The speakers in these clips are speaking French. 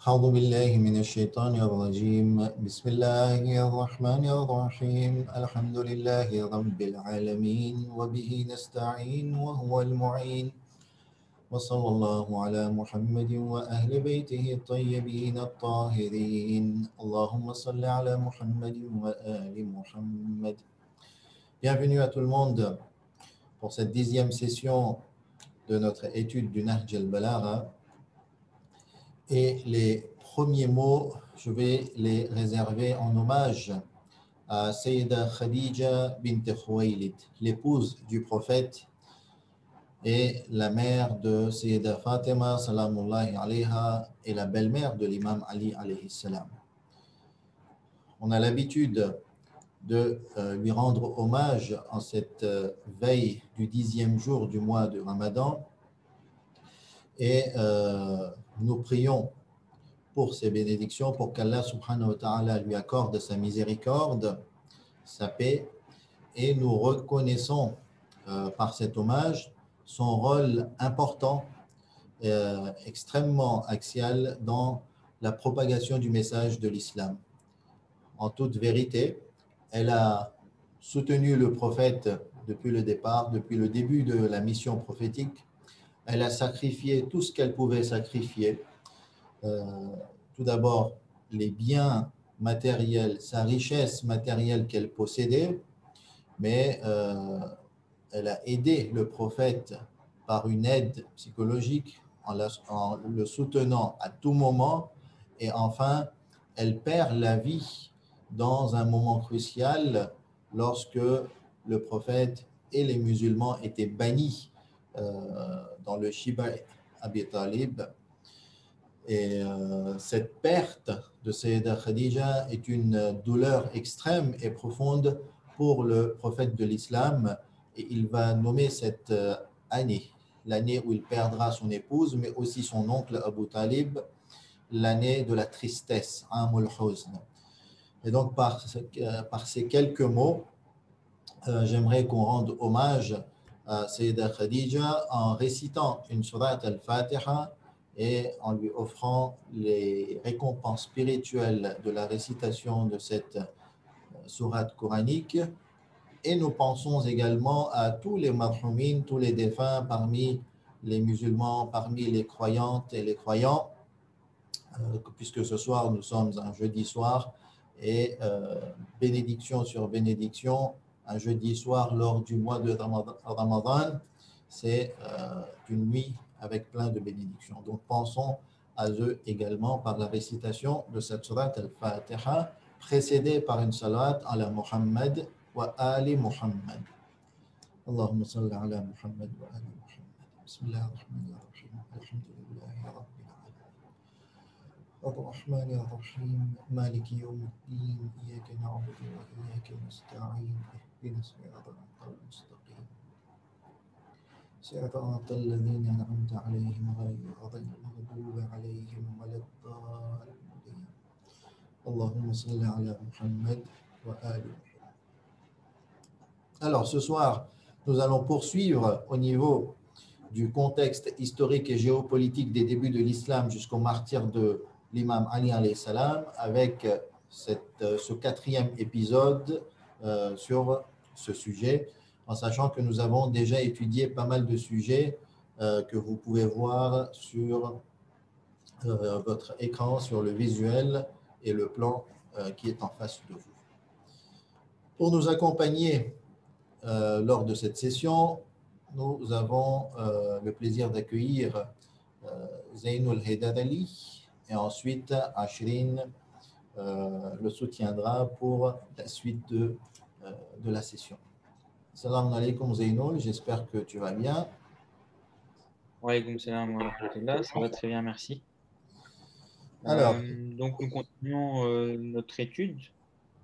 أعوذ بالله من الشيطان الرجيم بسم الله الرحمن الرحيم الحمد لله رب العالمين وبه نستعين وهو المعين وصلى الله على محمد وأهل بيته الطيبين الطاهرين اللهم صل على محمد وآل محمد. Bienvenue à tout le monde pour cette 10e session de notre étude du Nahj al-Balagha. Et les premiers mots, je vais les réserver en hommage à Sayyida Khadija bint Khuwaylid, l'épouse du prophète et la mère de Sayyida Fatima salamullahi alayha et la belle-mère de l'imam Ali alayhi salam. On a l'habitude de lui rendre hommage en cette veille du 10e jour du mois de Ramadan et nous prions pour ses bénédictions, pour qu'Allah subhanahu wa ta'ala lui accorde sa miséricorde, sa paix, et nous reconnaissons par cet hommage son rôle important, extrêmement axial dans la propagation du message de l'islam. En toute vérité, elle a soutenu le prophète depuis le départ, depuis le début de la mission prophétique. Elle a sacrifié tout ce qu'elle pouvait sacrifier. Tout d'abord, les biens matériels, sa richesse matérielle qu'elle possédait, mais elle a aidé le prophète par une aide psychologique en le soutenant à tout moment. Et enfin, elle perd la vie dans un moment crucial lorsque le prophète et les musulmans étaient bannis dans le Shiba Abi Talib. Et cette perte de Sayyida Khadija est une douleur extrême et profonde pour le prophète de l'islam. Et il va nommer cette année, l'année où il perdra son épouse, mais aussi son oncle Abu Talib, l'année de la tristesse, Amul Huzn. Et donc, par ces quelques mots, j'aimerais qu'on rende hommage à Sayyida Khadija en récitant une surat al-Fatiha et en lui offrant les récompenses spirituelles de la récitation de cette sourate coranique. Et nous pensons également à tous les marhumines, tous les défunts parmi les musulmans, parmi les croyantes et les croyants, puisque ce soir nous sommes un jeudi soir et bénédiction sur bénédiction, un jeudi soir lors du mois de Ramadan, c'est une nuit avec plein de bénédictions. Donc pensons à eux également par la récitation de cette surat al-Fatiha, précédée par une salat à la Muhammad wa ali Muhammad. Allahumma salli ala Muhammad wa ali Muhammad. Bismillah ar-Rahman ar-Rahim. Alhamdulillahi Rabbil Alamin. الرحمن الرحيم مالك يوم الدين إياك نعبد وإياك نستعين اهدنا الصراط المستقيم صراط الذين أنعمت عليهم غير المغضوب عليهم ولا الضالين اللهم صل على محمد وآل محمد. Alors ce soir, nous allons poursuivre au niveau du contexte historique et géopolitique des débuts de l'islam jusqu'au martyre de l'imam Ali alayhi salam avec ce 4e épisode sur ce sujet, en sachant que nous avons déjà étudié pas mal de sujets que vous pouvez voir sur votre écran, sur le visuel et le plan qui est en face de vous. Pour nous accompagner lors de cette session, nous avons le plaisir d'accueillir Zainul Haydari et ensuite Ashrin le soutiendra pour la suite de la session. Salam alaikum Zainul, j'espère que tu vas bien. Wa alaykoum salam wa rahmatullah, ça va très bien, merci. Alors, Donc nous continuons notre étude.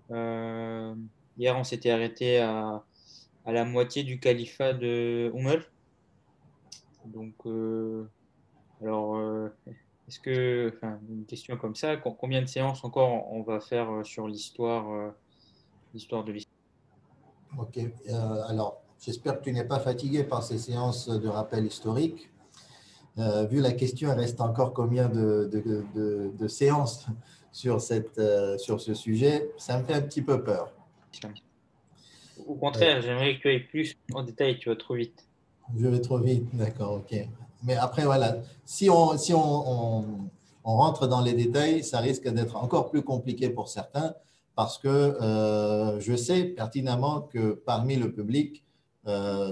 Hier, on s'était arrêté à la moitié du califat de Umar. Donc, est-ce que, enfin, une question comme ça, combien de séances encore on va faire sur l'histoire de l'islam? ok. Alors, j'espère que tu n'es pas fatigué par ces séances de rappel historique. Vu la question, il reste encore combien de séances sur ce sujet? Ça me fait un petit peu peur. Au Euh, contraire, j'aimerais que tu ailles plus en détail, tu vas trop vite. Je vais trop vite, d'accord, ok. Mais après, voilà, si on rentre dans les détails, ça risque d'être encore plus compliqué pour certains parce que je sais pertinemment que parmi le public,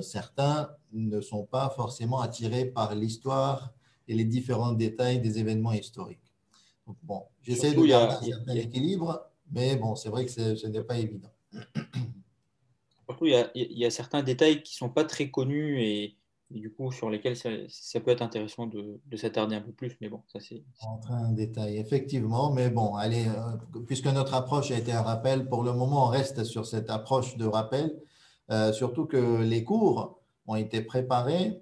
certains ne sont pas forcément attirés par l'histoire et les différents détails des événements historiques. Donc, bon, j'essaie de Surtout, garder un certain équilibre, mais bon, c'est vrai que ce n'est pas évident. surtout, il y a certains détails qui ne sont pas très connus et du coup sur lesquels ça peut être intéressant de s'attarder un peu plus. Mais bon, ça c'est. Entrer en détail, effectivement, mais bon, allez, puisque notre approche a été un rappel, pour le moment, on reste sur cette approche de rappel, surtout que les cours ont été préparés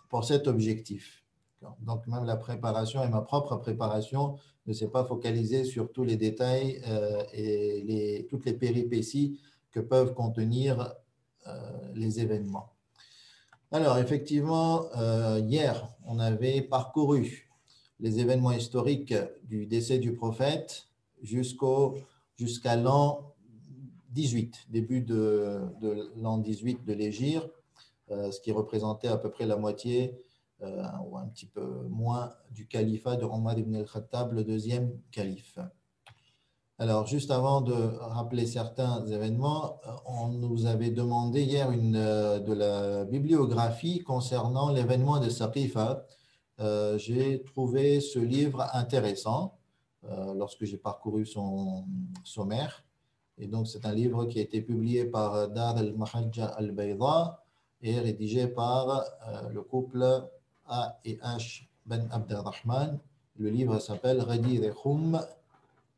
pour cet objectif. Donc, même la préparation et ma propre préparation ne s'est pas focalisée sur tous les détails et toutes les péripéties que peuvent contenir les événements. Alors, effectivement, hier, on avait parcouru les événements historiques du décès du prophète jusqu'à l'an 18, début de l'an 18 de l'Hégire, ce qui représentait à peu près la moitié ou un petit peu moins du califat de Omar ibn al-Khattab, le deuxième calife. Alors, juste avant de rappeler certains événements, on nous avait demandé hier de la bibliographie concernant l'événement de Saqifa. J'ai trouvé ce livre intéressant lorsque j'ai parcouru son sommaire. Et donc, c'est un livre qui a été publié par Dar al-Mahajja al-Bayda et rédigé par le couple A et H Ben Abdelrahman. Le livre s'appelle Ghadir Khoum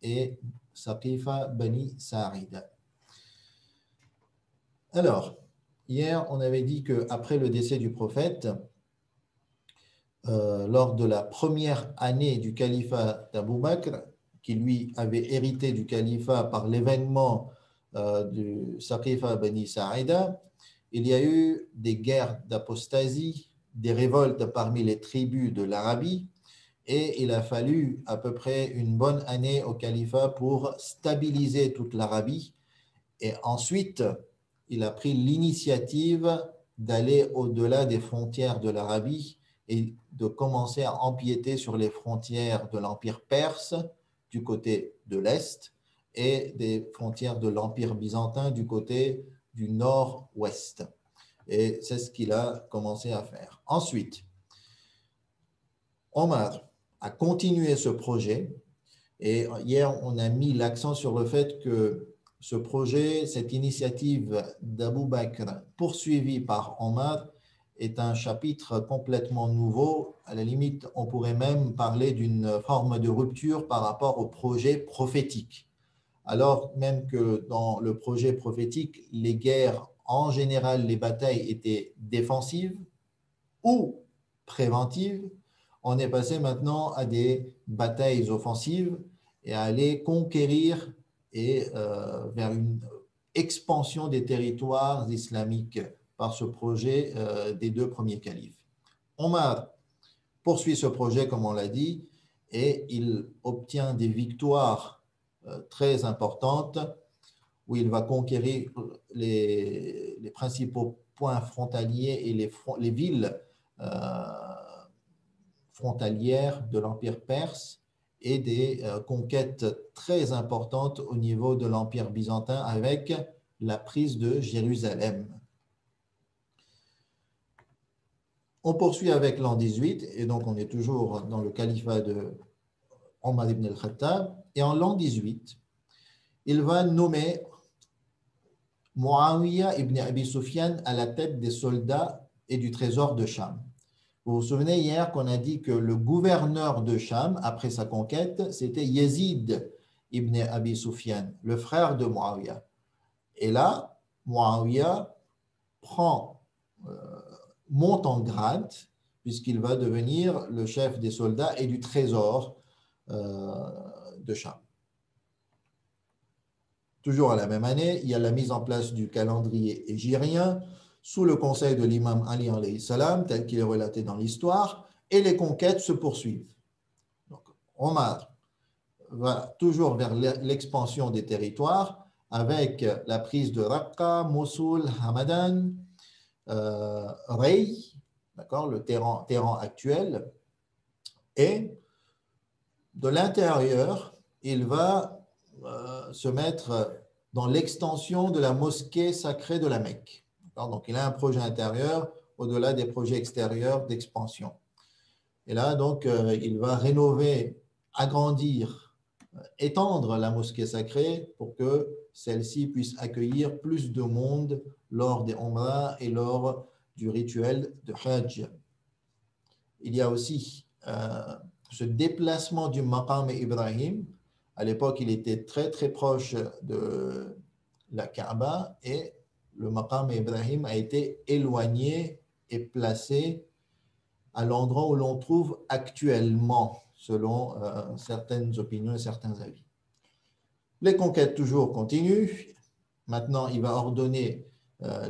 et Saqifa Bani Sa'ida. Alors, hier, on avait dit qu'après le décès du prophète, lors de la première année du califat d'Abou Bakr, qui lui avait hérité du califat par l'événement du Saqifa Bani Sa'ida, il y a eu des guerres d'apostasie, des révoltes parmi les tribus de l'Arabie, et il a fallu à peu près une bonne année au califat pour stabiliser toute l'Arabie. Et ensuite, il a pris l'initiative d'aller au-delà des frontières de l'Arabie et de commencer à empiéter sur les frontières de l'Empire perse du côté de l'Est et des frontières de l'Empire byzantin du côté du nord-ouest. Et c'est ce qu'il a commencé à faire. Ensuite, Omar a continué ce projet et hier, on a mis l'accent sur le fait que ce projet, cette initiative d'Abou Bakr poursuivie par Omar est un chapitre complètement nouveau. À la limite, on pourrait même parler d'une forme de rupture par rapport au projet prophétique. Alors même que dans le projet prophétique, les guerres, en général, les batailles étaient défensives ou préventives, on est passé maintenant à des batailles offensives et à aller conquérir et vers une expansion des territoires islamiques par ce projet des deux premiers califes. Omar poursuit ce projet, comme on l'a dit, et il obtient des victoires très importantes où il va conquérir les principaux points frontaliers et les villes frontalières de l'Empire perse et des conquêtes très importantes au niveau de l'Empire byzantin avec la prise de Jérusalem. On poursuit avec l'an 18 et donc on est toujours dans le califat de Omar ibn al-Khattab et en l'an 18, il va nommer Muawiyah ibn Abi Sufyan à la tête des soldats et du trésor de Cham. Vous vous souvenez hier qu'on a dit que le gouverneur de Cham, après sa conquête, c'était Yazid ibn Abi Sufyan, le frère de Muawiyah. Et là, Muawiyah monte en grade, puisqu'il va devenir le chef des soldats et du trésor de Cham. Toujours à la même année, il y a la mise en place du calendrier hégirien sous le conseil de l'imam Ali alayhi salam, tel qu'il est relaté dans l'histoire, et les conquêtes se poursuivent. Donc, Omar va toujours vers l'expansion des territoires avec la prise de Raqqa, Mossoul, Hamadan, Rey, d'accord, le terrain actuel, et de l'intérieur, il va se mettre dans l'extension de la mosquée sacrée de la Mecque. Donc, il a un projet intérieur au-delà des projets extérieurs d'expansion. Et là, donc, il va rénover, agrandir, étendre la mosquée sacrée pour que celle-ci puisse accueillir plus de monde lors des Umrah et lors du rituel de Hajj. Il y a aussi ce déplacement du maqam Ibrahim. À l'époque, il était très très proche de la Kaaba et le maqam Ibrahim a été éloigné et placé à l'endroit où l'on trouve actuellement, selon certaines opinions et certains avis. Les conquêtes toujours continuent. Maintenant, il va ordonner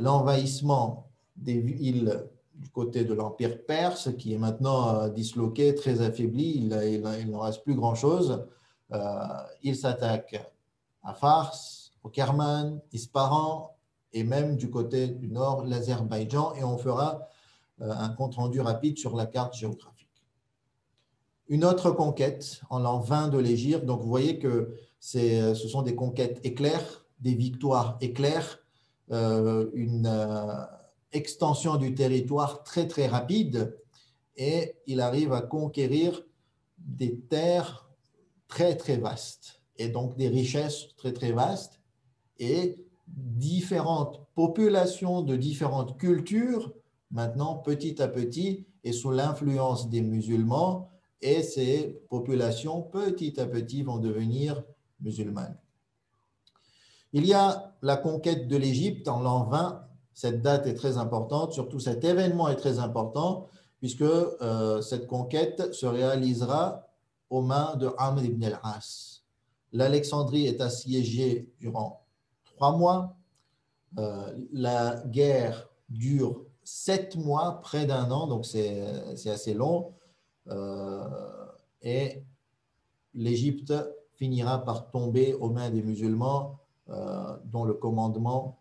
l'envahissement des villes du côté de l'Empire perse, qui est maintenant disloqué, très affaibli. Il n'en reste plus grand-chose. Il s'attaque à Fars, au Kerman, Ispahan, et même du côté du nord, l'Azerbaïdjan, et on fera un compte-rendu rapide sur la carte géographique. Une autre conquête en l'an 20 de l'Hégire. Donc, vous voyez que ce sont des conquêtes éclairs, des victoires éclairs, une extension du territoire très, très rapide, et il arrive à conquérir des terres très, très vastes, et donc des richesses très, très vastes, et différentes populations de différentes cultures, maintenant, petit à petit, et sous l'influence des musulmans, et ces populations, petit à petit, vont devenir musulmanes. Il y a la conquête de l'Égypte en l'an 20. Cette date est très importante, surtout cet événement est très important, puisque cette conquête se réalisera aux mains de Amr ibn al-As. L'Alexandrie est assiégée durant 3 mois. La guerre dure 7 mois, près d'1 an, donc c'est assez long. Et l'Égypte finira par tomber aux mains des musulmans, dont le commandement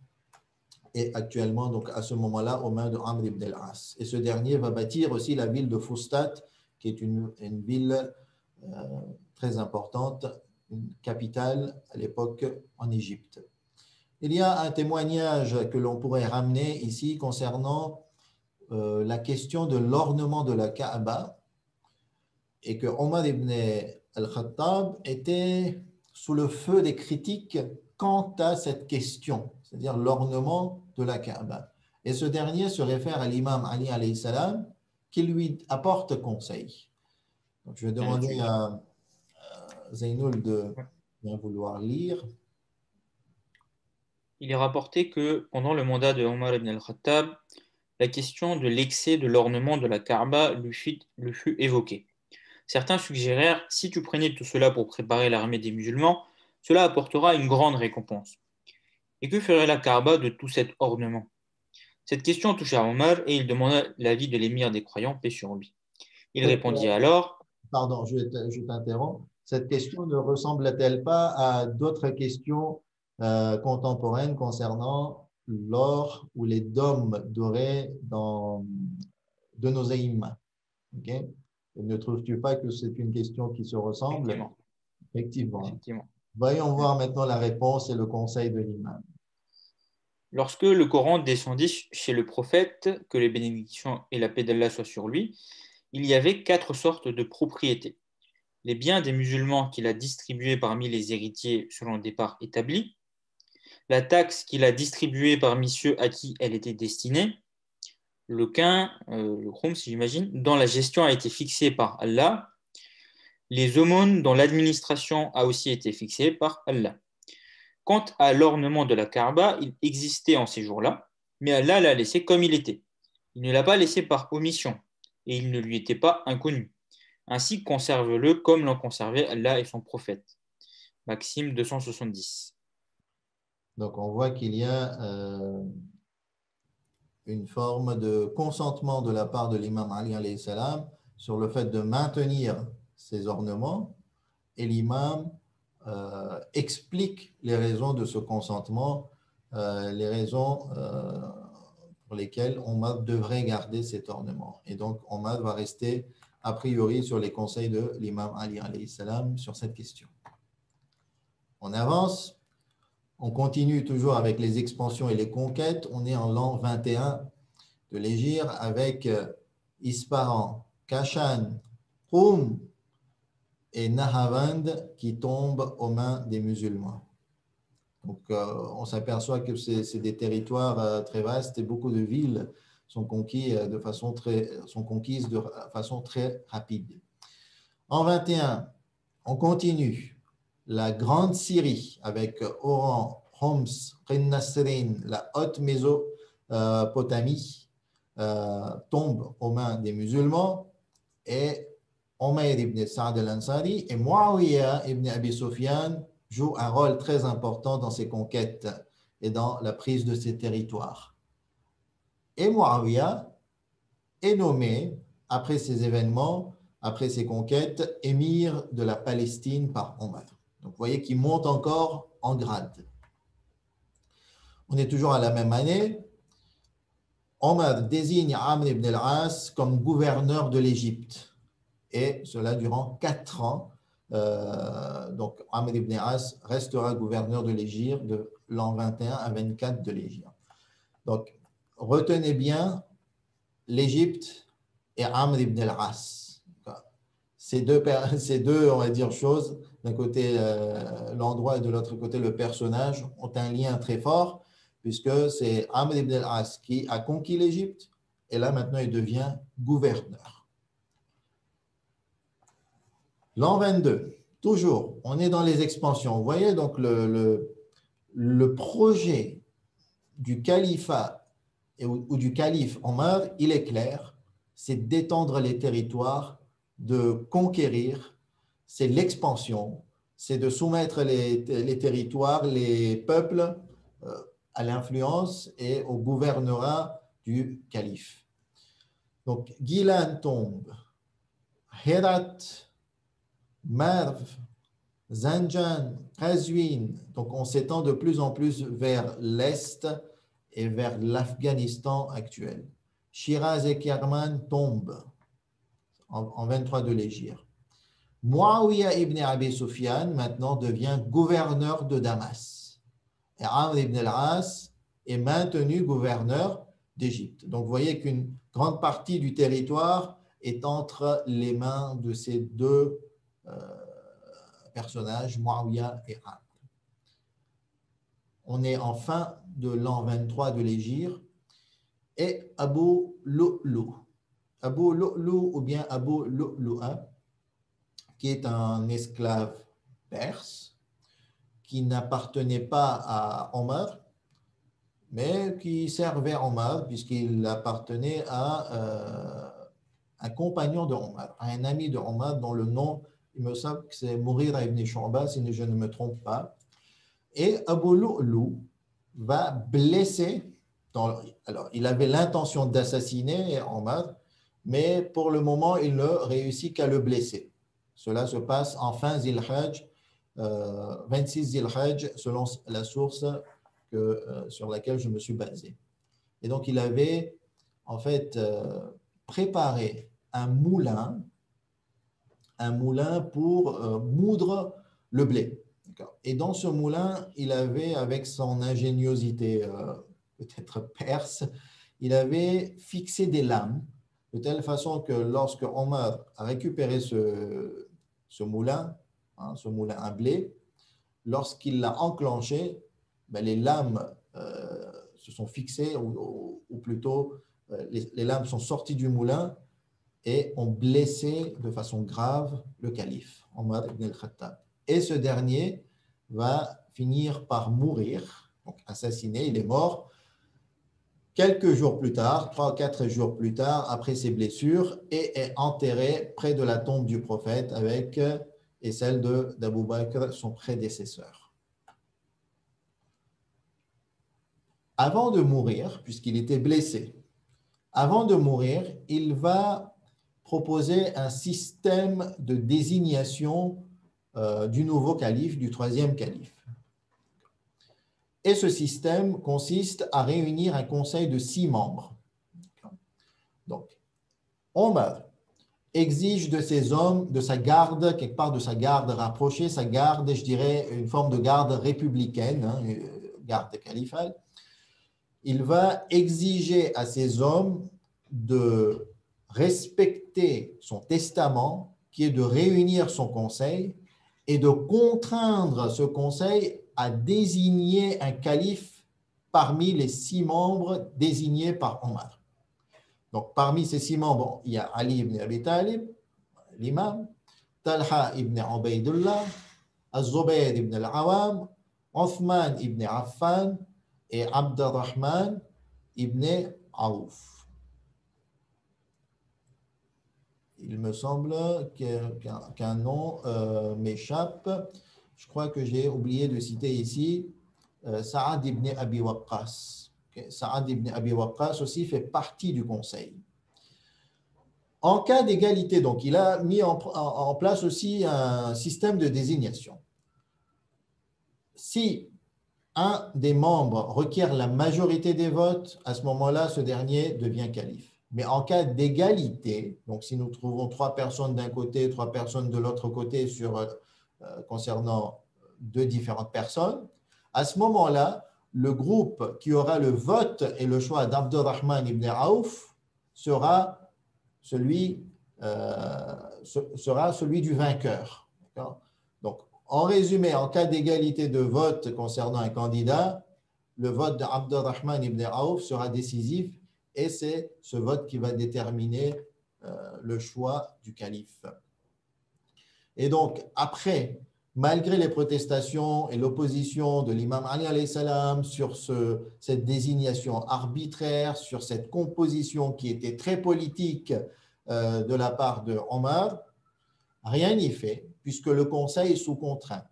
est actuellement, donc à ce moment-là, aux mains de Amr ibn al-As. Et ce dernier va bâtir aussi la ville de Fustat, qui est une ville très importante, une capitale à l'époque en Égypte. Il y a un témoignage que l'on pourrait ramener ici concernant la question de l'ornement de la Kaaba, et que Omar ibn al-Khattab était sous le feu des critiques quant à cette question, c'est-à-dire l'ornement de la Kaaba. Et ce dernier se réfère à l'imam Ali alayhi salam, qui lui apporte conseil. Donc, je vais demander à Zainoul de bien vouloir lire. Il est rapporté que pendant le mandat de Omar ibn al-Khattab, la question de l'excès de l'ornement de la Kaaba lui fut évoquée. Certains suggérèrent, si tu prenais tout cela pour préparer l'armée des musulmans, cela apportera une grande récompense. Et que ferait la Kaaba de tout cet ornement? Cette question toucha Omar et il demanda l'avis de l'émir des croyants, paix sur lui. Il répondit alors, Pardon, je t'interromps. Cette question ne ressemble-t-elle pas à d'autres questions contemporaines concernant l'or ou les dômes dorés de nos aïms? Okay? Ne trouves-tu pas que c'est une question qui se ressemble? effectivement, Effectivement. effectivement. Voyons voir maintenant la réponse et le conseil de l'imam. Lorsque le Coran descendit chez le prophète, que les bénédictions et la paix d'Allah soient sur lui, il y avait 4 sortes de propriétés. Les biens des musulmans qu'il a distribués parmi les héritiers selon des parts établies, la taxe qu'il a distribuée parmi ceux à qui elle était destinée, le quin, le khums, j'imagine, dont la gestion a été fixée par Allah, les aumônes dont l'administration a aussi été fixée par Allah. Quant à l'ornement de la Kaaba, il existait en ces jours-là, mais Allah l'a laissé comme il était. Il ne l'a pas laissé par omission, et il ne lui était pas inconnu. Ainsi, conserve-le comme l'ont conservé Allah et son prophète. Maxime 270. Donc, on voit qu'il y a une forme de consentement de la part de l'imam Ali alayhi salam sur le fait de maintenir ces ornements et l'imam explique les raisons de ce consentement, les raisons pour lesquelles Omar devrait garder cet ornement. Et donc, Omar va rester a priori sur les conseils de l'imam Ali alayhi salam sur cette question. On avance, on continue toujours avec les expansions et les conquêtes. On est en l'an 21 de l'Hégire avec Ispahan, Kashan, Qum et Nahavand qui tombent aux mains des musulmans. Donc, on s'aperçoit que c'est des territoires très vastes et beaucoup de villes sont conquises de façon très rapide. En 21, on continue. La Grande Syrie avec Oran, Homs, Qin-Nasrin, la Haute Mésopotamie tombe aux mains des musulmans et Umayr ibn Sa'd al-Ansari et Muawiyah ibn Abi Sufyan jouent un rôle très important dans ces conquêtes et dans la prise de ces territoires. Et Muawiyah est nommé, après ces événements, après ces conquêtes, émir de la Palestine par Omar. Donc, vous voyez qu'il monte encore en grade. On est toujours à la même année. Omar désigne Amr ibn al-As comme gouverneur de l'Égypte. Et cela durant 4 ans. Donc, Amr ibn al-As restera gouverneur de l'Égypte de l'an 21 à 24 de l'Égypte. Donc, retenez bien l'Égypte et Amr ibn al-As. Ces deux, on va dire, choses, d'un côté l'endroit et de l'autre côté le personnage, ont un lien très fort, puisque c'est Amr ibn al-As qui a conquis l'Égypte, et là maintenant il devient gouverneur. L'an 22, toujours, on est dans les expansions. Vous voyez donc le projet du califat ou du calife Omar, il est clair, c'est d'étendre les territoires, de conquérir, c'est l'expansion, c'est de soumettre les territoires, les peuples à l'influence et au gouvernorat du calife. Donc, Gilan tombe, Herat, Marv, Zanjan, Qazwin. Donc, on s'étend de plus en plus vers l'Est et vers l'Afghanistan actuel. Shiraz et Kerman tombent en 23 de l'Hégire. Muawiyah ibn Abi Sufyan maintenant devient gouverneur de Damas. Et Amr ibn al-As est maintenu gouverneur d'Égypte. Donc, vous voyez qu'une grande partie du territoire est entre les mains de ces deux personnages, Muawiyah et Amr. On est en fin de l'an 23 de l'Hégire et Abu Lu'lu. Abu Lu'lu ou bien Abu Lu'lu'a, qui est un esclave perse qui n'appartenait pas à Omar, mais qui servait Omar puisqu'il appartenait à un compagnon de Omar, à un ami de Omar dont le nom, il me semble que c'est Mughira ibn Shu'ba, si je ne me trompe pas. Et Abu Lu'lu va blesser, alors il avait l'intention d'assassiner Omar, mais pour le moment, il ne réussit qu'à le blesser. Cela se passe en fin Zilhajj, 26 Zilhajj, selon la source sur laquelle je me suis basé. Et donc, il avait en fait préparé un moulin pour moudre le blé. Et dans ce moulin, il avait, avec son ingéniosité peut-être perse, il avait fixé des lames de telle façon que lorsque Omar a récupéré ce moulin à blé, lorsqu'il l'a enclenché, les lames se sont fixées, ou plutôt les lames sont sorties du moulin et ont blessé de façon grave le calife, Omar ibn al-Khattab. Et ce dernier va finir par mourir, donc assassiné, il est mort quelques jours plus tard, 3 ou 4 jours plus tard, après ses blessures, et est enterré près de la tombe du prophète et celle d'Abu Bakr, son prédécesseur. Avant de mourir, puisqu'il était blessé, avant de mourir, il va proposé un système de désignation du nouveau calife, du troisième calife. Et ce système consiste à réunir un conseil de 6 membres. Donc, Omar exige de ses hommes, de sa garde, quelque part de sa garde rapprochée, sa garde, je dirais, une forme de garde républicaine, hein, garde califale. Il va exiger à ses hommes de respecter son testament, qui est de réunir son conseil et de contraindre ce conseil à désigner un calife parmi les 6 membres désignés par Omar. Donc, parmi ces 6 membres, il y a Ali ibn Abi Talib, l'imam, Talha ibn Ubaydullah, Az-Zubayr ibn al-Awam, Othman ibn Affan et Abdurrahman ibn Aouf. Il me semble qu'un nom m'échappe. Je crois que j'ai oublié de citer ici Saad ibn Abi Waqqas. Saad ibn Abi Waqqas aussi fait partie du conseil. En cas d'égalité, donc, il a mis en place aussi un système de désignation. Si un des membres requiert la majorité des votes, à ce moment-là, ce dernier devient calife. Mais en cas d'égalité, donc si nous trouvons 3 personnes d'un côté, 3 personnes de l'autre côté concernant 2 différentes personnes, à ce moment-là, le groupe qui aura le vote et le choix d'Abdurrahman ibn Aouf sera celui du vainqueur. Donc, en résumé, en cas d'égalité de vote concernant un candidat, le vote d'Abdurrahman ibn Aouf sera décisif et c'est ce vote qui va déterminer le choix du calife. Et donc, après, malgré les protestations et l'opposition de l'imam Ali alayhi salam sur cette désignation arbitraire, sur cette composition qui était très politique de la part de Omar, rien n'y fait, puisque le conseil est sous contrainte.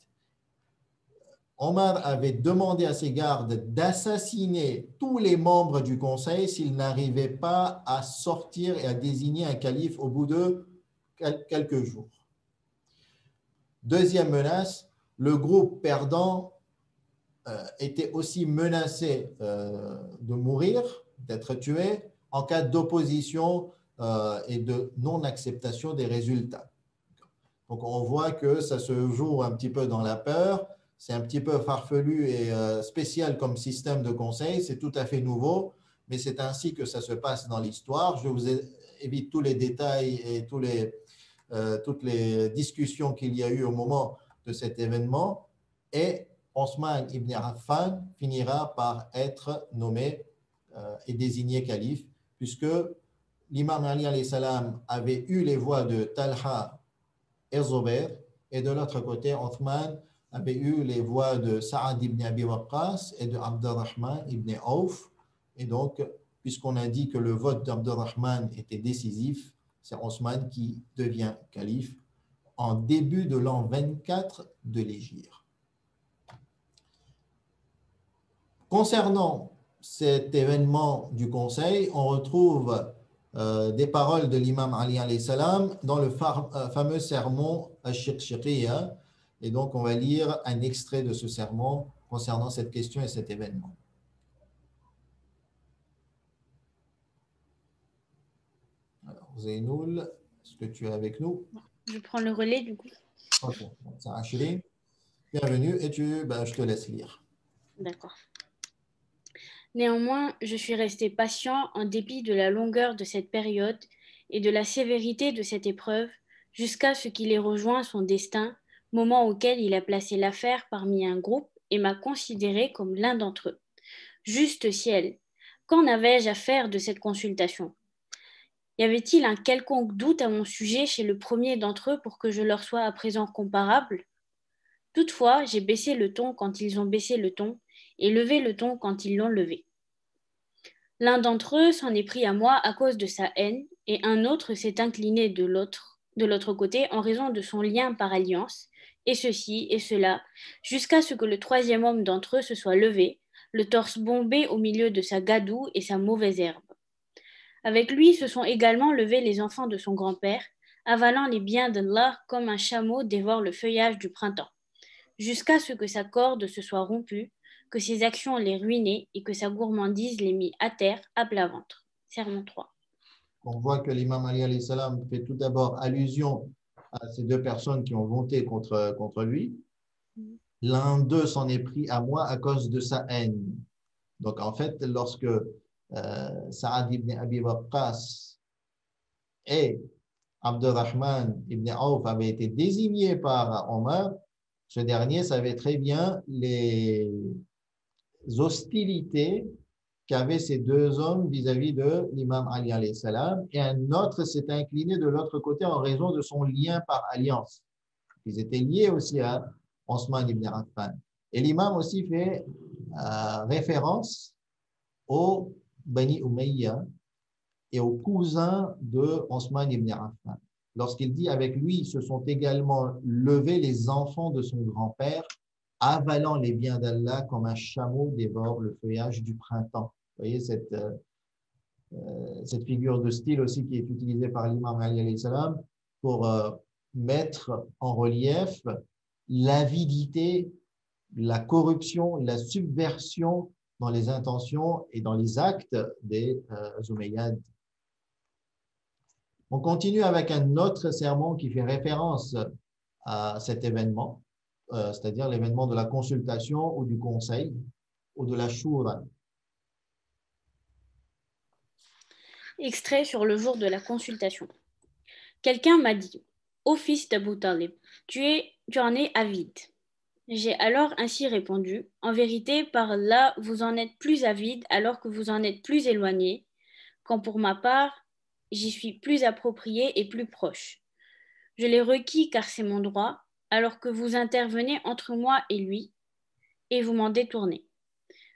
Omar avait demandé à ses gardes d'assassiner tous les membres du conseil s'ils n'arrivaient pas à sortir et à désigner un calife au bout de quelques jours. Deuxième menace, le groupe perdant était aussi menacé de mourir, d'être tué, en cas d'opposition et de non-acceptation des résultats. Donc, on voit que ça se joue un petit peu dans la peur. C'est un petit peu farfelu et spécial comme système de conseil. C'est tout à fait nouveau, mais c'est ainsi que ça se passe dans l'histoire. Je vous évite tous les détails et toutes les discussions qu'il y a eu au moment de cet événement. Et Othman ibn Affan finira par être nommé et désigné calife, puisque l'imam Ali alayhi salam avait eu les voix de Talha et Zubayr, et de l'autre côté, Othman avait eu les voix de Saad ibn Abi Waqqas et de Abdurrahman ibn Aouf. Et donc, puisqu'on a dit que le vote d'Abdurrahman était décisif, c'est Othman qui devient calife en début de l'an 24 de l'Hégire. Concernant cet événement du conseil, on retrouve des paroles de l'imam Ali alayhi salam dans le fameux sermon Ash-Shiqshqiya. Et donc, on va lire un extrait de ce sermon concernant cette question et cet événement. Alors, Zainoul, est-ce que tu es avec nous? Je prends le relais du coup. Ok, c'est Ashrin. Bienvenue et je te laisse lire. D'accord. Néanmoins, je suis resté patient en dépit de la longueur de cette période et de la sévérité de cette épreuve, jusqu'à ce qu'il ait rejoint son destin, moment auquel il a placé l'affaire parmi un groupe et m'a considéré comme l'un d'entre eux. Juste ciel, qu'en avais-je à faire de cette consultation? Y avait-il un quelconque doute à mon sujet chez le premier d'entre eux pour que je leur sois à présent comparable? Toutefois, j'ai baissé le ton quand ils ont baissé le ton, et levé le ton quand ils l'ont levé. L'un d'entre eux s'en est pris à moi à cause de sa haine, et un autre s'est incliné de l'autre côté en raison de son lien par alliance, et ceci et cela, jusqu'à ce que le troisième homme d'entre eux se soit levé, le torse bombé au milieu de sa gadoue et sa mauvaise herbe. Avec lui se sont également levés les enfants de son grand-père, avalant les biens d'Allah comme un chameau dévore le feuillage du printemps, jusqu'à ce que sa corde se soit rompue, que ses actions l'aient ruiné et que sa gourmandise l'ait mis à terre à plat ventre. Sermon 3. On voit que l'imam Ali alayhi salam fait tout d'abord allusion à ces deux personnes qui ont monté contre lui. L'un d'eux s'en est pris à moi à cause de sa haine. Donc, en fait, lorsque Saad ibn Abi Waqqas et Abdurrahman ibn Auf avaient été désignés par Omar, ce dernier savait très bien les hostilités qu'avaient ces deux hommes vis-à-vis de l'imam Ali alayhi salam, et un autre s'est incliné de l'autre côté en raison de son lien par alliance. Ils étaient liés aussi à Osman ibn Affan. Et l'imam aussi fait référence aux Bani Umayya et aux cousins de Osman ibn Affan. Lorsqu'il dit avec lui, se sont également levés les enfants de son grand-père, avalant les biens d'Allah comme un chameau dévore le feuillage du printemps. Vous voyez cette figure de style aussi qui est utilisée par l'imam Ali alayhi salam pour mettre en relief l'avidité, la corruption, la subversion dans les intentions et dans les actes des Umayyads. On continue avec un autre sermon qui fait référence à cet événement, c'est-à-dire l'événement de la consultation ou du conseil ou de la shura. Extrait sur le jour de la consultation. Quelqu'un m'a dit, ô fils d'Abu Talib, tu en es avide. J'ai alors ainsi répondu, en vérité, par là, vous en êtes plus avide alors que vous en êtes plus éloigné, quand pour ma part, j'y suis plus approprié et plus proche. Je l'ai requis car c'est mon droit, alors que vous intervenez entre moi et lui, et vous m'en détournez.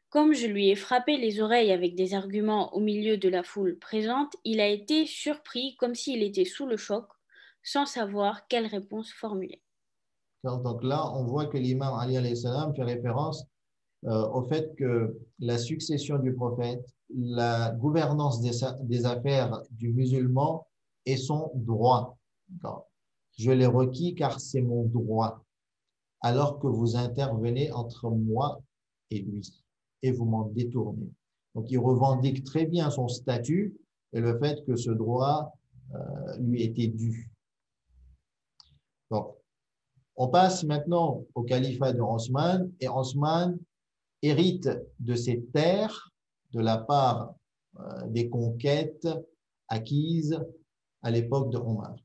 Comme je lui ai frappé les oreilles avec des arguments au milieu de la foule présente, il a été surpris comme s'il était sous le choc, sans savoir quelle réponse formuler. Donc là, on voit que l'imam Ali alayhi salam fait référence au fait que la succession du prophète, la gouvernance des affaires du musulman est son droit. Je l'ai requis car c'est mon droit, alors que vous intervenez entre moi et lui, et vous m'en détournez. Donc, il revendique très bien son statut et le fait que ce droit lui était dû. Donc, on passe maintenant au califat de Osman, et Osman hérite de ses terres de la part des conquêtes acquises à l'époque de Omar.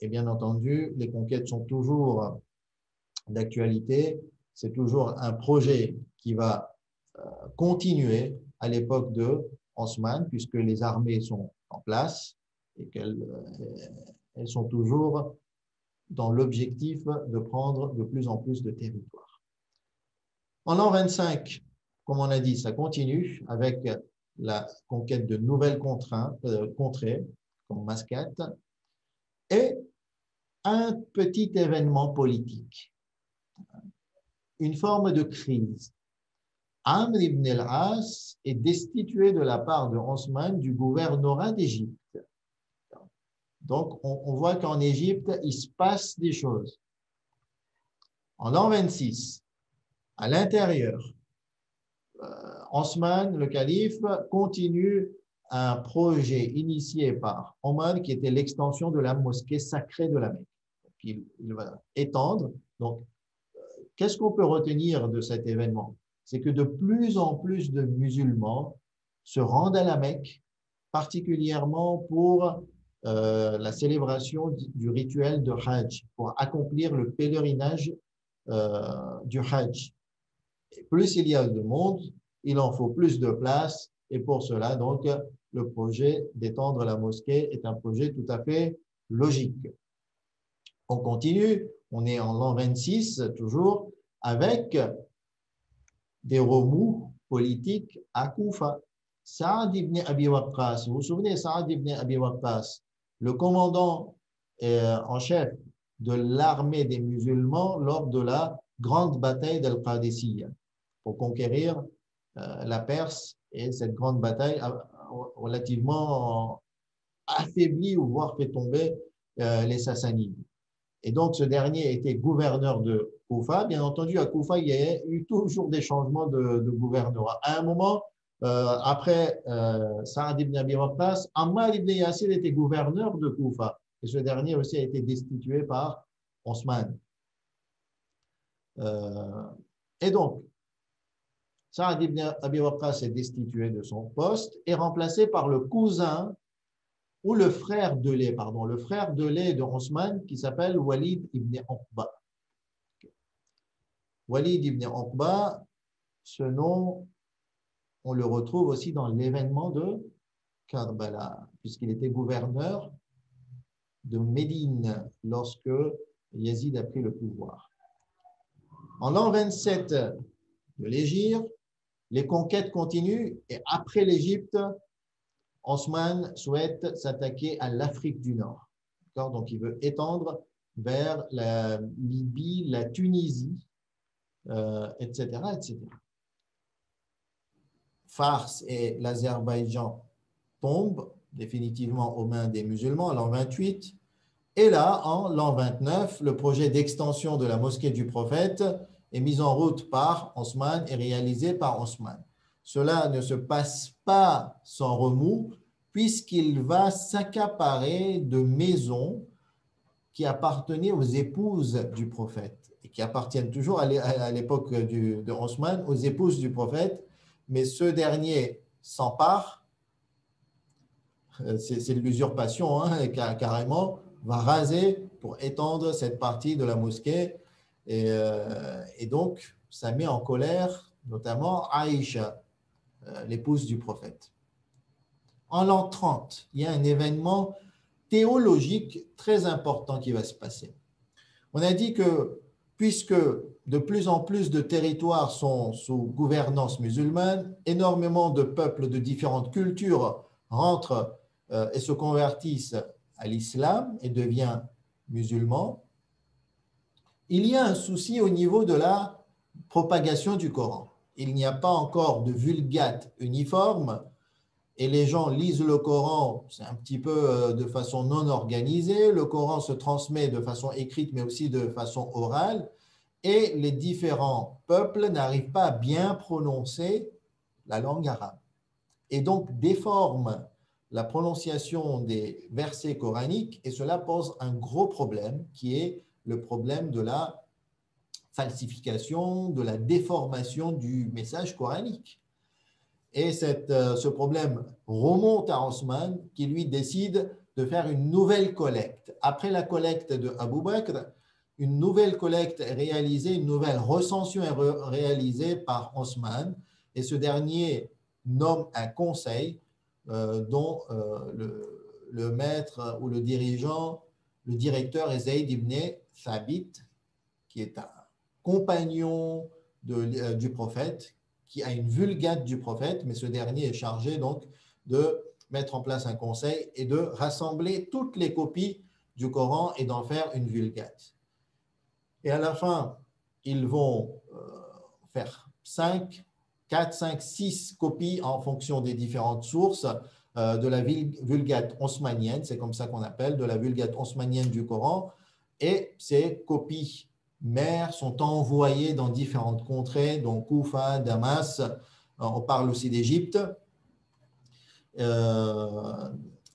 Et bien entendu, les conquêtes sont toujours d'actualité, c'est toujours un projet qui va continuer à l'époque de Osman, puisque les armées sont en place et qu'elles sont toujours dans l'objectif de prendre de plus en plus de territoire. En l'an 25, comme on a dit, ça continue avec la conquête de nouvelles contrées, comme Mascate, et un petit événement politique, une forme de crise. Amr ibn al-As est destitué de la part de Osman du gouvernorat d'Égypte. Donc, on voit qu'en Égypte, il se passe des choses. En l'an 26, à l'intérieur, Osman, le calife, continue un projet initié par Omar qui était l'extension de la mosquée sacrée de la Mecque. Il va étendre. Donc, qu'est-ce qu'on peut retenir de cet événement? C'est que de plus en plus de musulmans se rendent à la Mecque, particulièrement pour la célébration du rituel de Hajj, pour accomplir le pèlerinage du Hajj. Et plus il y a de monde, il en faut plus de place, et pour cela, donc, le projet d'étendre la mosquée est un projet tout à fait logique. On continue, on est en l'an 26 toujours, avec des remous politiques à Koufa. Saad ibn Abi Waqqas, vous vous souvenez, Saad ibn Abi Waqqas, le commandant en chef de l'armée des musulmans lors de la grande bataille d'Al-Qadisiyya pour conquérir la Perse, et cette grande bataille relativement affaibli ou voire fait tomber les Sassanides. Et donc, ce dernier était gouverneur de Koufa. Bien entendu, à Koufa, il y a eu toujours des changements de gouvernorat. À un moment, après Saad ibn Abi Waqqas, Ammar ibn Yasir était gouverneur de Koufa. Et ce dernier aussi a été destitué par Osman. Et donc, Saad ibn Abi Waqqas est destitué de son poste et remplacé par le cousin ou le frère de lait, pardon, le frère de lait de Osman qui s'appelle Walid ibn Uqba. Walid ibn Uqba, ce nom, on le retrouve aussi dans l'événement de Karbala, puisqu'il était gouverneur de Médine lorsque Yazid a pris le pouvoir. En l'an 27 de l'Hégire, les conquêtes continuent et après l'Égypte, Osman souhaite s'attaquer à l'Afrique du Nord. Donc, il veut étendre vers la Libye, la Tunisie, etc., etc. Fars et l'Azerbaïdjan tombent définitivement aux mains des musulmans en l'an 28. Et là, en l'an 29, le projet d'extension de la mosquée du prophète est mis en route par Osman et réalisé par Osman. Cela ne se passe pas sans remous, puisqu'il va s'accaparer de maisons qui appartenaient aux épouses du prophète et qui appartiennent toujours à l'époque de Osman aux épouses du prophète, mais ce dernier s'empare, c'est l'usurpation carrément, va raser pour étendre cette partie de la mosquée et donc ça met en colère notamment Aïcha, l'épouse du prophète. En l'an 30, il y a un événement théologique très important qui va se passer. On a dit que puisque de plus en plus de territoires sont sous gouvernance musulmane, énormément de peuples de différentes cultures rentrent et se convertissent à l'islam et deviennent musulmans, il y a un souci au niveau de la propagation du Coran. Il n'y a pas encore de vulgate uniforme et les gens lisent le Coran, c'est un petit peu de façon non organisée. Le Coran se transmet de façon écrite, mais aussi de façon orale. Et les différents peuples n'arrivent pas à bien prononcer la langue arabe. Et donc déforment la prononciation des versets coraniques. Et cela pose un gros problème, qui est le problème de la falsification, de la déformation du message coranique. Et ce problème remonte à Osman qui, lui, décide de faire une nouvelle collecte. Après la collecte de Abu Bakr, une nouvelle collecte est réalisée, une nouvelle recension est réalisée par Osman. Et ce dernier nomme un conseil dont le maître ou le dirigeant, le directeur est Zayd ibn Thabit, qui est un compagnon du prophète, qui a une vulgate du prophète, mais ce dernier est chargé donc de mettre en place un conseil et de rassembler toutes les copies du Coran et d'en faire une vulgate. Et à la fin, ils vont faire 4, 5, 6 copies en fonction des différentes sources de la vulgate osmanienne, c'est comme ça qu'on appelle, de la vulgate osmanienne du Coran, et ces copies mères sont envoyées dans différentes contrées, dont Koufa, Damas, on parle aussi d'Égypte.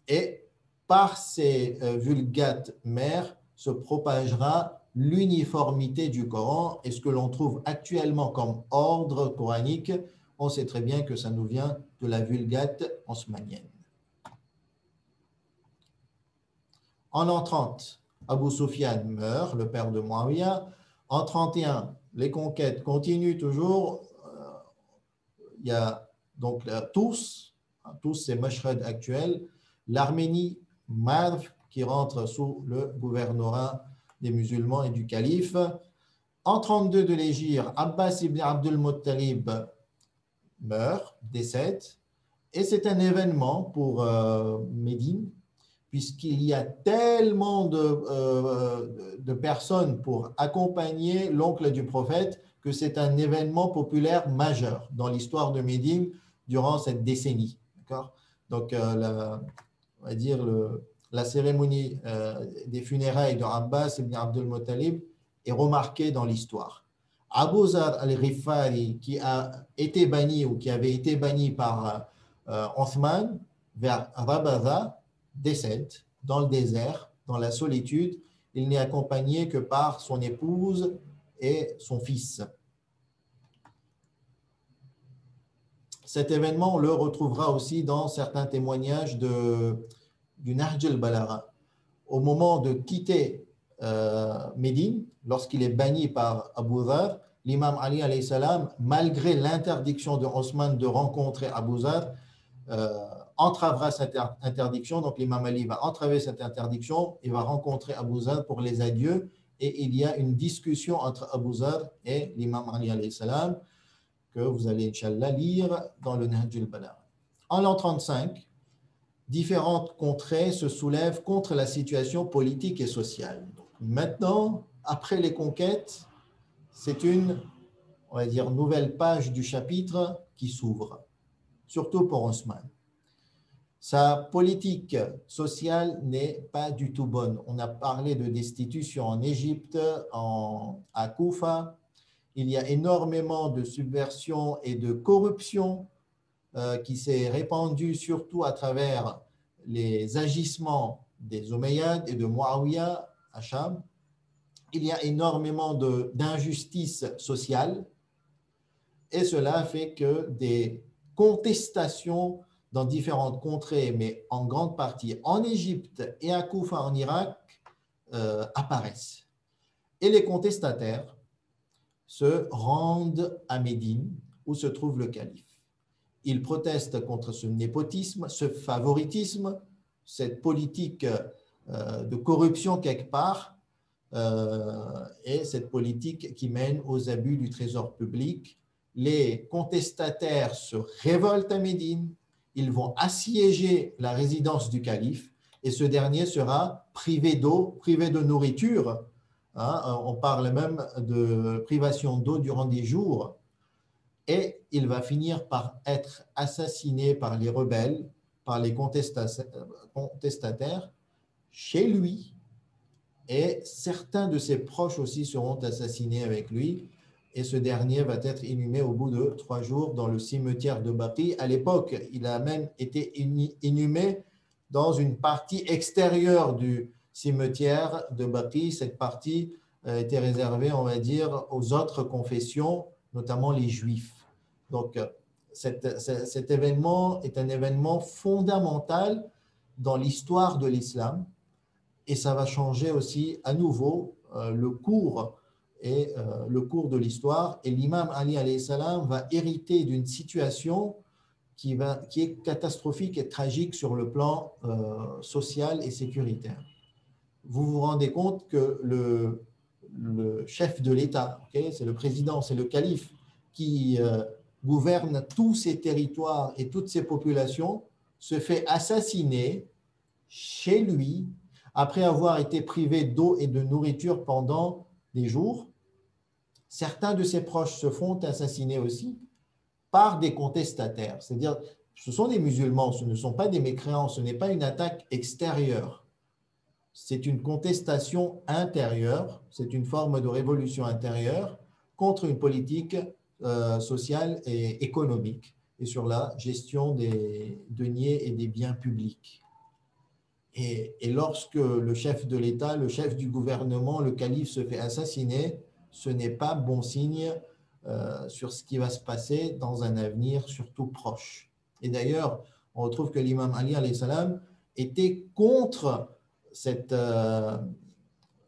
Et par ces vulgates mères se propagera l'uniformité du Coran. Et ce que l'on trouve actuellement comme ordre coranique, on sait très bien que ça nous vient de la vulgate osmanienne. En l'an 30, Abu Sufyan meurt, le père de Muawiyah. En 31, les conquêtes continuent toujours. Il y a donc tous ces Mashhad actuels, l'Arménie, Marv, qui rentre sous le gouvernorat des musulmans et du calife. En 32 de l'Hégire, Abbas ibn Abdul Muttalib meurt, décède, et c'est un événement pour Médine, puisqu'il y a tellement de personnes pour accompagner l'oncle du prophète que c'est un événement populaire majeur dans l'histoire de Médine durant cette décennie. Donc, on va dire, la cérémonie des funérailles de Abbas ibn Abdul Muttalib est remarquée dans l'histoire. Abu Zar al-Ghifari, qui a été banni ou qui avait été banni par Othman vers Rabada, décède dans le désert, dans la solitude. Il n'est accompagné que par son épouse et son fils. Cet événement, on le retrouvera aussi dans certains témoignages du Nahj al-Balagha. Au moment de quitter Médine, lorsqu'il est banni par Abu Dhar, l'imam Ali alayhi salam, malgré l'interdiction de Osman de rencontrer Abu Dhar, entravera cette interdiction. Donc l'imam Ali va entraver cette interdiction et va rencontrer Abu Dhar pour les adieux. Et il y a une discussion entre Abu Dhar et l'imam Ali alayhi salam que vous allez, Inch'Allah, lire dans le Nahj al-Balagha. En l'an 35, différentes contrées se soulèvent contre la situation politique et sociale. Donc, maintenant, après les conquêtes, c'est une, on va dire, nouvelle page du chapitre qui s'ouvre, surtout pour Osman. Sa politique sociale n'est pas du tout bonne. On a parlé de destitution en Égypte, à Koufa. Il y a énormément de subversion et de corruption qui s'est répandue surtout à travers les agissements des Omeyyades et de Muawiyah à Cham. Il y a énormément d'injustices sociales et cela fait que des contestations dans différentes contrées, mais en grande partie en Égypte et à Koufa en Irak, apparaissent. Et les contestataires se rendent à Médine, où se trouve le calife. Ils protestent contre ce népotisme, ce favoritisme, cette politique de corruption quelque part, et cette politique qui mène aux abus du trésor public. Les contestataires se révoltent à Médine, ils vont assiéger la résidence du calife, et ce dernier sera privé d'eau, privé de nourriture. On parle même de privation d'eau durant des jours et il va finir par être assassiné par les rebelles, par les contestataires chez lui et certains de ses proches aussi seront assassinés avec lui et ce dernier va être inhumé au bout de 3 jours dans le cimetière de Baqi. À l'époque, il a même été inhumé dans une partie extérieure du cimetière de Baqi. Cette partie était réservée, on va dire, aux autres confessions, notamment les Juifs. Donc, cet événement est un événement fondamental dans l'histoire de l'islam et ça va changer aussi à nouveau le cours de l'histoire. Et l'imam Ali alayhi salam va hériter d'une situation qui est catastrophique et tragique sur le plan social et sécuritaire. Vous vous rendez compte que le chef de l'État, c'est le président, c'est le calife qui gouverne tous ces territoires et toutes ces populations, se fait assassiner chez lui après avoir été privé d'eau et de nourriture pendant des jours. Certains de ses proches se font assassiner aussi par des contestataires, c'est-à-dire ce sont des musulmans, ce ne sont pas des mécréants, ce n'est pas une attaque extérieure. C'est une contestation intérieure, c'est une forme de révolution intérieure contre une politique sociale et économique et sur la gestion des deniers et des biens publics. Et lorsque le chef de l'État, le chef du gouvernement, le calife se fait assassiner, ce n'est pas bon signe sur ce qui va se passer dans un avenir surtout proche. Et d'ailleurs, on retrouve que l'imam Ali alayhi salam était contre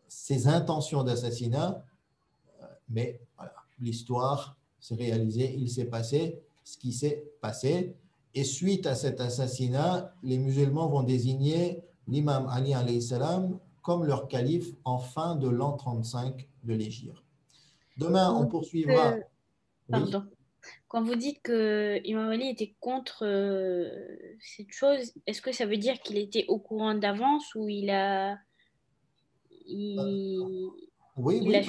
ces intentions d'assassinat, mais voilà, l'histoire s'est réalisée, il s'est passé ce qui s'est passé. Et suite à cet assassinat, les musulmans vont désigner l'imam Ali alayhi salam comme leur calife en fin de l'an 35 de l'Hégire. Demain, on poursuivra. Pardon. Oui. Quand vous dites que Imam Ali était contre cette chose, est-ce que ça veut dire qu'il était au courant d'avance ou il a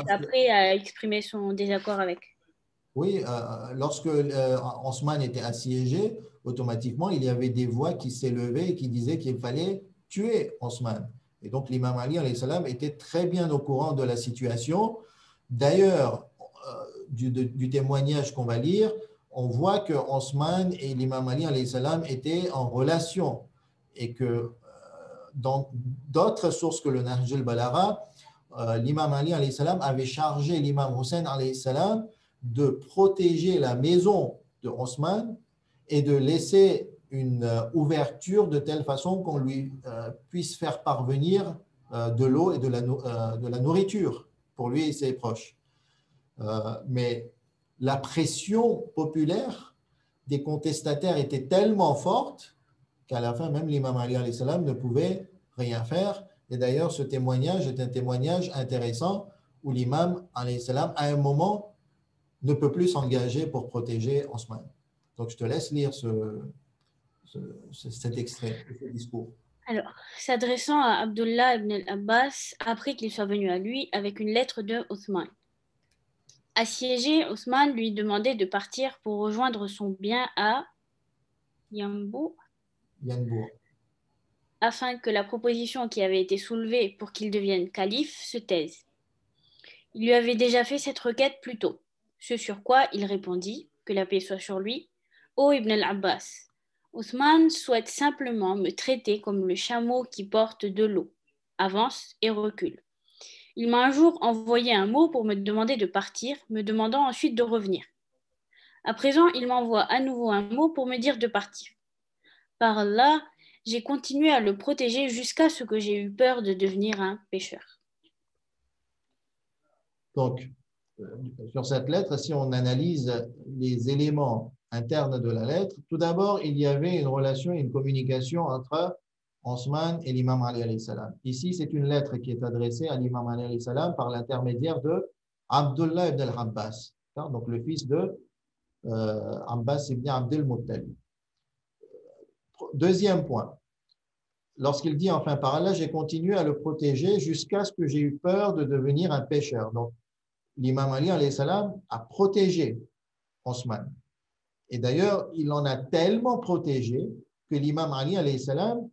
après à exprimer son désaccord avec? Oui, lorsque Osman était assiégé, automatiquement, il y avait des voix qui s'élevaient et qui disaient qu'il fallait tuer Osman. Et donc, l'imam Ali alayhi salam était très bien au courant de la situation. D'ailleurs, du témoignage qu'on va lire, on voit que Osman et l'imam Ali alayhi salam étaient en relation et que dans d'autres sources que le Nahj al-Balagha, l'imam Ali alayhi salam avait chargé l'imam Hussein alayhi salam de protéger la maison de Osman et de laisser une ouverture de telle façon qu'on lui puisse faire parvenir de l'eau et de la nourriture pour lui et ses proches. Mais la pression populaire des contestataires était tellement forte qu'à la fin, même l'imam Ali alayhi salam ne pouvait rien faire. Et d'ailleurs, ce témoignage est un témoignage intéressant où l'imam alayhi salam, à un moment, ne peut plus s'engager pour protéger Osman. Donc, je te laisse lire cet extrait, ce discours. Alors, s'adressant à Abdullah ibn al-Abbas, après qu'il soit venu à lui avec une lettre de Othman. Assiégé, Othman lui demandait de partir pour rejoindre son bien à Yanbour, afin que la proposition qui avait été soulevée pour qu'il devienne calife se taise. Il lui avait déjà fait cette requête plus tôt, ce sur quoi il répondit, que la paix soit sur lui, « Ô Ibn al-Abbas, Othman souhaite simplement me traiter comme le chameau qui porte de l'eau, avance et recule. Il m'a un jour envoyé un mot pour me demander de partir, me demandant ensuite de revenir. À présent, il m'envoie à nouveau un mot pour me dire de partir. Par Allah, j'ai continué à le protéger jusqu'à ce que j'ai eu peur de devenir un pécheur. » Donc, sur cette lettre, si on analyse les éléments internes de la lettre, tout d'abord, il y avait une relation, une communication entre Osman et l'imam Ali alayhi salam. Ici, c'est une lettre qui est adressée à l'imam Ali alayhi salam par l'intermédiaire de Abdullah ibn al-Abbas, donc le fils de Abbas ibn Abdel Muttalib. Deuxième point, lorsqu'il dit enfin par Allah, j'ai continué à le protéger jusqu'à ce que j'ai eu peur de devenir un pécheur. Donc, l'imam Ali alayhi salam a protégé Osman. Et d'ailleurs, il en a tellement protégé que l'imam Ali alayhi salam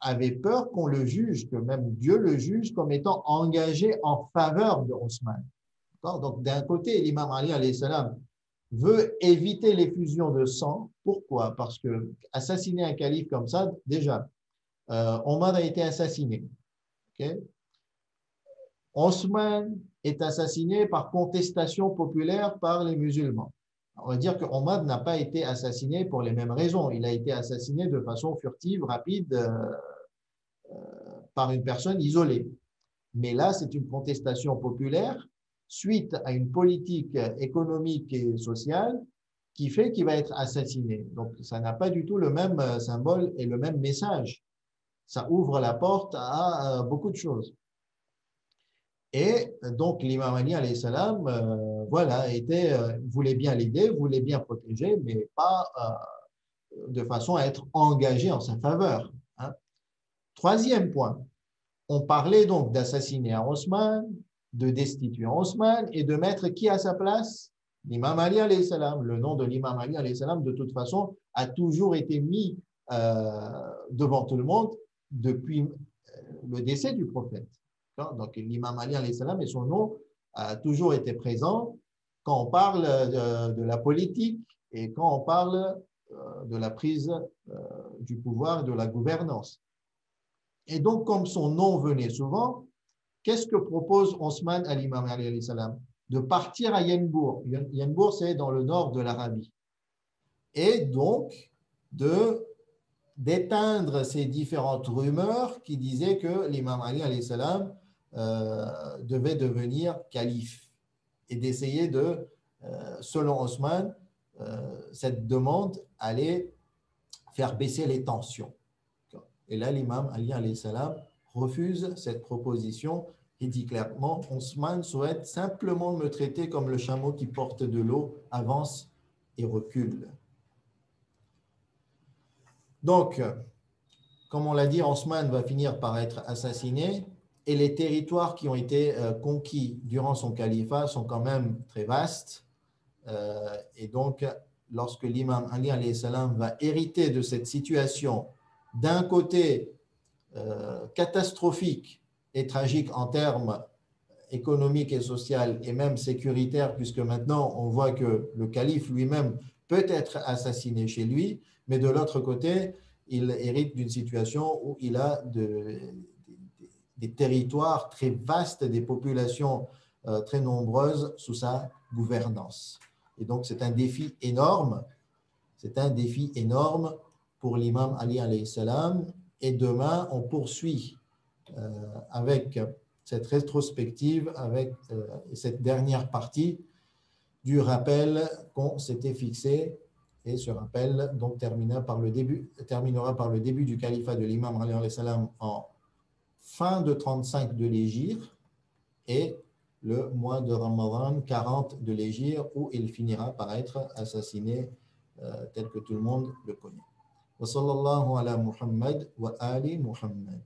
avait peur qu'on le juge, que même Dieu le juge comme étant engagé en faveur de Osman. Donc, d'un côté, l'imam Ali alayhi salam veut éviter l'effusion de sang. Pourquoi? Parce que assassiner un calife comme ça, déjà, Omar a été assassiné. Okay? Osman est assassiné par contestation populaire par les musulmans. On va dire que Omar n'a pas été assassiné pour les mêmes raisons. Il a été assassiné de façon furtive, rapide, par une personne isolée. Mais là, c'est une contestation populaire suite à une politique économique et sociale qui fait qu'il va être assassiné. Donc, ça n'a pas du tout le même symbole et le même message. Ça ouvre la porte à beaucoup de choses. Et donc, l'imam Ali alayhi salam, voilà, voulait bien l'aider, voulait bien protéger, mais pas de façon à être engagé en sa faveur. Hein. Troisième point, on parlait donc d'assassiner Osman, de destituer Osman et de mettre qui à sa place? L'imam Ali alayhi salam. Le nom de l'imam Ali alayhi salam, de toute façon, a toujours été mis devant tout le monde depuis le décès du prophète. Donc, l'imam Ali alayhi salam et son nom a toujours été présent quand on parle de la politique et quand on parle de la prise du pouvoir, de la gouvernance. Et donc, comme son nom venait souvent, qu'est-ce que propose Osman à l'imam Ali alayhi salam? De partir à Yanbour. Yanbour, c'est dans le nord de l'Arabie. Et donc, d'éteindre ces différentes rumeurs qui disaient que l'imam Ali alayhi salam devait devenir calife et d'essayer de, selon Osman, cette demande allait faire baisser les tensions. Et là, l'imam Ali alayhi salam refuse cette proposition et dit clairement, Osman souhaite simplement me traiter comme le chameau qui porte de l'eau, avance et recule. Donc, comme on l'a dit, Osman va finir par être assassiné et les territoires qui ont été conquis durant son califat sont quand même très vastes. Et donc, lorsque l'imam Ali alayhi salam va hériter de cette situation, d'un côté catastrophique et tragique en termes économiques et sociaux et même sécuritaires, puisque maintenant on voit que le calife lui-même peut être assassiné chez lui, mais de l'autre côté, il hérite d'une situation où il a des territoires très vastes, des populations très nombreuses sous sa gouvernance. Et donc, c'est un défi énorme. C'est un défi énorme pour l'imam Ali alayhi salam. Et demain, on poursuit avec cette rétrospective, avec cette dernière partie du rappel qu'on s'était fixé. Et ce rappel donc terminera par le début du califat de l'imam Ali alayhi salam en fin de 35 de l'Hégire et le mois de Ramadan 40 de l'Hégire où il finira par être assassiné tel que tout le monde le connaît. Wa sallallahu ala Muhammad wa ali Muhammad.